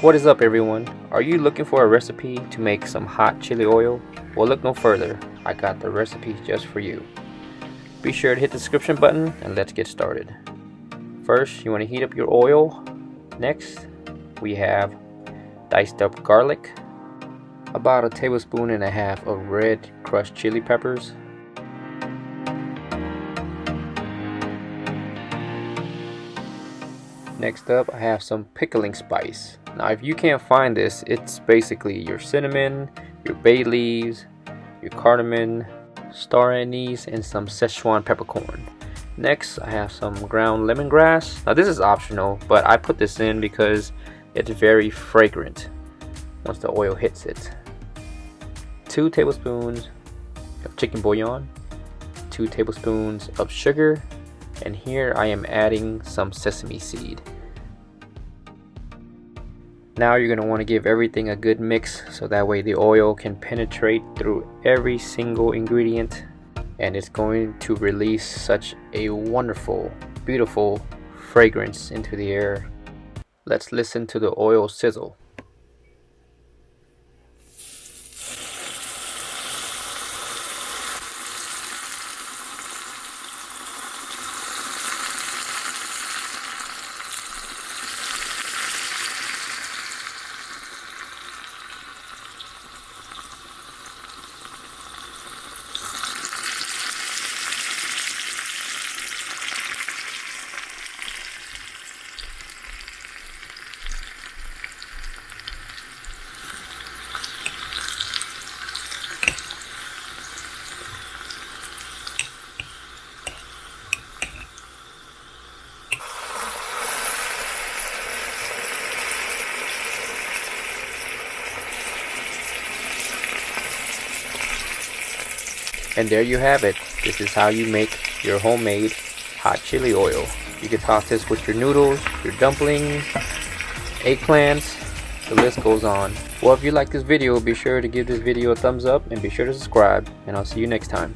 What is up, everyone? Are you looking for a recipe to make some hot chili oil? Well, look no further. I got the recipe just for you. Be sure to hit the subscription button and let's get started. First, you want to heat up your oil. Next, we have diced up garlic, about 1.5 tablespoons of red crushed chili peppers, next up I have some pickling spice. Now if you can't find this, it's basically your cinnamon, your bay leaves, your cardamom, star anise, and some Szechuan peppercorn. Next I have some ground lemongrass. Now this is optional, but I put this in because it's very fragrant once the oil hits it. 2 tablespoons of chicken bouillon, 2 tablespoons of sugar, and here I am adding some sesame seed. Now you're going to want to give everything a good mix so that way the oil can penetrate through every single ingredient, and it's going to release such a wonderful, beautiful fragrance into the air. Let's listen to the oil sizzle. And there you have it. This is how you make your homemade hot chili oil. You can toss this with your noodles, your dumplings, eggplants, the list goes on. Well, if you like this video, be sure to give this video a thumbs up and be sure to subscribe, and I'll see you next time.